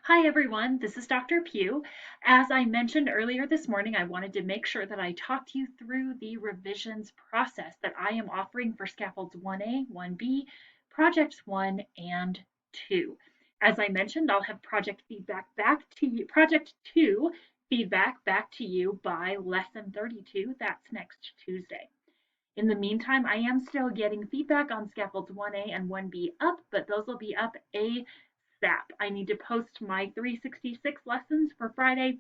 Hi everyone, this is Dr. Pugh. As I mentioned earlier this morning, I wanted to make sure that I talked you through the revisions process that I am offering for scaffolds 1A, 1B, projects 1 and 2. As I mentioned, I'll have project 2 feedback back to you by lesson 32. That's next Tuesday. In the meantime, I am still getting feedback on scaffolds 1A and 1B up, but those will be up ASAP. I need to post my 366 lessons for Friday,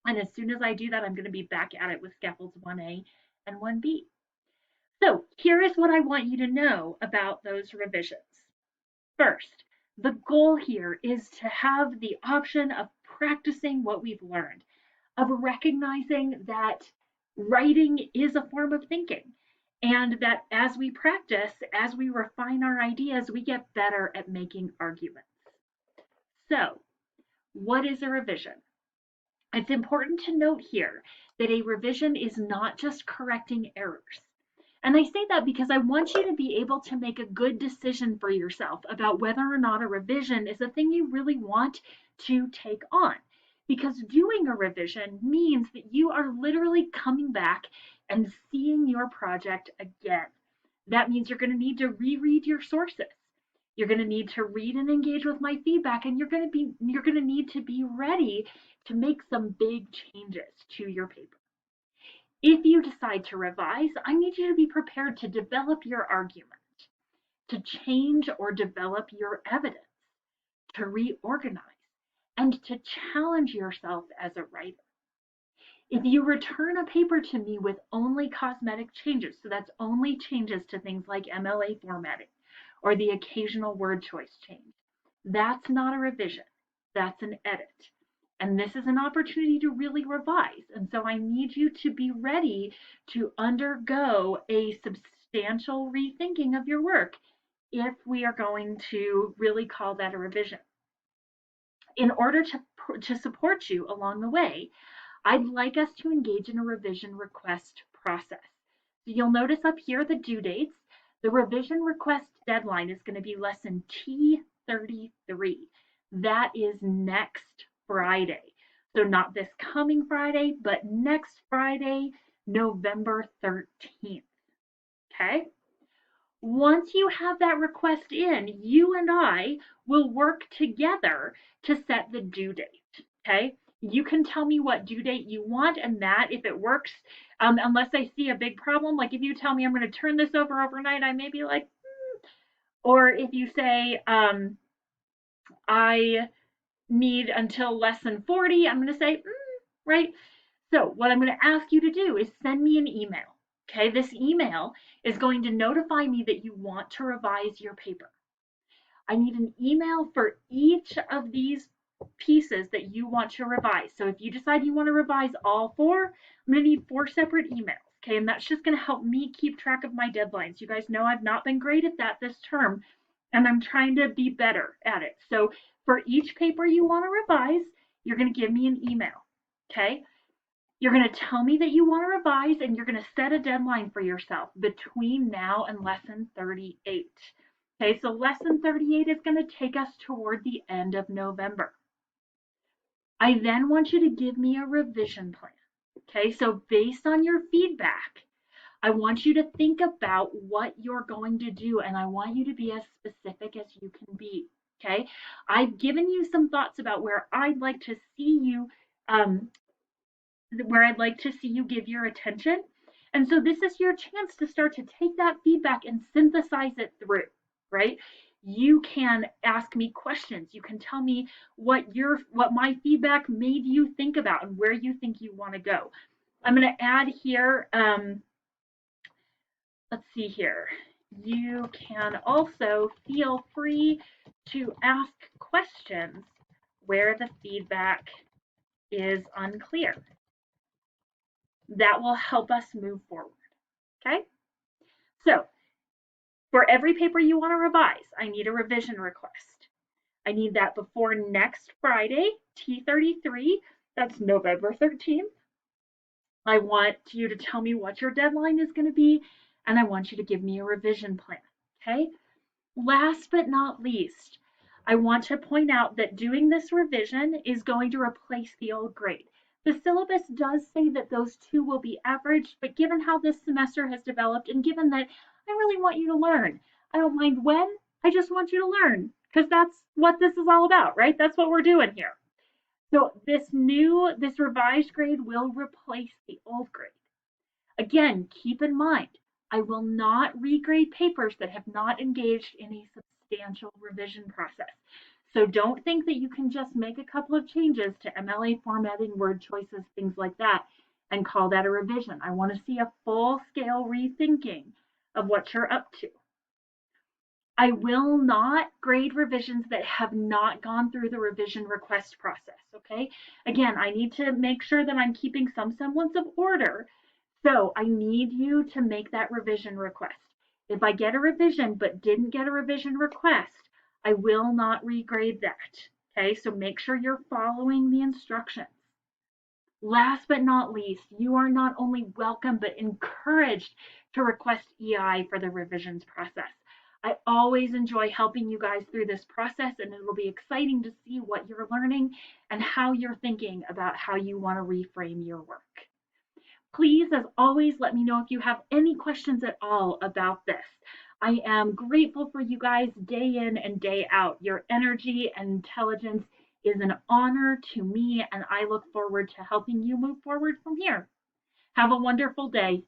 and as soon as I do that, I'm going to be back at it with scaffolds 1A and 1B. So here is what I want you to know about those revisions. First, the goal here is to have the option of practicing what we've learned, of recognizing that writing is a form of thinking, and that as we practice, as we refine our ideas, we get better at making arguments. So, what is a revision? It's important to note here that a revision is not just correcting errors. And I say that because I want you to be able to make a good decision for yourself about whether or not a revision is a thing you really want to take on. Because doing a revision means that you are literally coming back and seeing your project again. That means you're going to need to reread your sources. You're going to need to read and engage with my feedback, and you're going to need to be ready to make some big changes to your paper. If you decide to revise, I need you to be prepared to develop your argument, to change or develop your evidence, to reorganize, and to challenge yourself as a writer. If you return a paper to me with only cosmetic changes, so that's only changes to things like MLA formatting or the occasional word choice change, that's not a revision, that's an edit. And this is an opportunity to really revise. And so I need you to be ready to undergo a substantial rethinking of your work if we are going to really call that a revision. In order to support you along the way, I'd like us to engage in a revision request process. So you'll notice up here the due dates. The revision request deadline is going to be lesson T33. That is next Friday. So not this coming Friday, but next Friday, November 13th. Okay? Once you have that request in, you and I will work together to set the due date. Okay? You can tell me what due date you want, and that, if it works, unless I see a big problem, like if you tell me I'm going to turn this over overnight, I may be like, or if you say, I need until less than 40, I'm going to say, right? So what I'm going to ask you to do is send me an email. Okay, this email is going to notify me that you want to revise your paper. I need an email for each of these pieces that you want to revise. So if you decide you want to revise all four, I'm going to need 4 separate emails. Okay, and that's just going to help me keep track of my deadlines. You guys know I've not been great at that this term, and I'm trying to be better at it. So for each paper you want to revise, you're going to give me an email. Okay, you're going to tell me that you want to revise, and you're going to set a deadline for yourself between now and lesson 38. Okay, so lesson 38 is going to take us toward the end of November. I then want you to give me a revision plan. Okay, so based on your feedback, I want you to think about what you're going to do, and I want you to be as specific as you can be. Okay, I've given you some thoughts about where I'd like to see you give your attention. And so this is your chance to start to take that feedback and synthesize it through, right? You can ask me questions. You can tell me what my feedback made you think about and where you think you want to go. I'm going to add here, let's see here. You can also feel free to ask questions where the feedback is unclear. That will help us move forward. Okay? So, for every paper you want to revise, I need a revision request. I need that before next Friday, T33. That's November 13th. I want you to tell me what your deadline is going to be, and I want you to give me a revision plan. Okay? Last but not least, I want to point out that doing this revision is going to replace the old grade. The syllabus does say that those two will be averaged, but given how this semester has developed and given that I really want you to learn, I don't mind when, I just want you to learn because that's what this is all about, right? That's what we're doing here. So this revised grade will replace the old grade. Again, keep in mind, I will not regrade papers that have not engaged in a substantial revision process. So don't think that you can just make a couple of changes to MLA formatting, word choices, things like that, and call that a revision. I want to see a full scale rethinking of what you're up to. I will not grade revisions that have not gone through the revision request process, okay? Again, I need to make sure that I'm keeping some semblance of order. So I need you to make that revision request. If I get a revision but didn't get a revision request, I will not regrade that, okay? So make sure you're following the instructions. Last but not least, you are not only welcome but encouraged to request EI for the revisions process. I always enjoy helping you guys through this process, and it will be exciting to see what you're learning and how you're thinking about how you want to reframe your work. Please, as always, let me know if you have any questions at all about this. I am grateful for you guys day in and day out. Your energy and intelligence is an honor to me, and I look forward to helping you move forward from here. Have a wonderful day.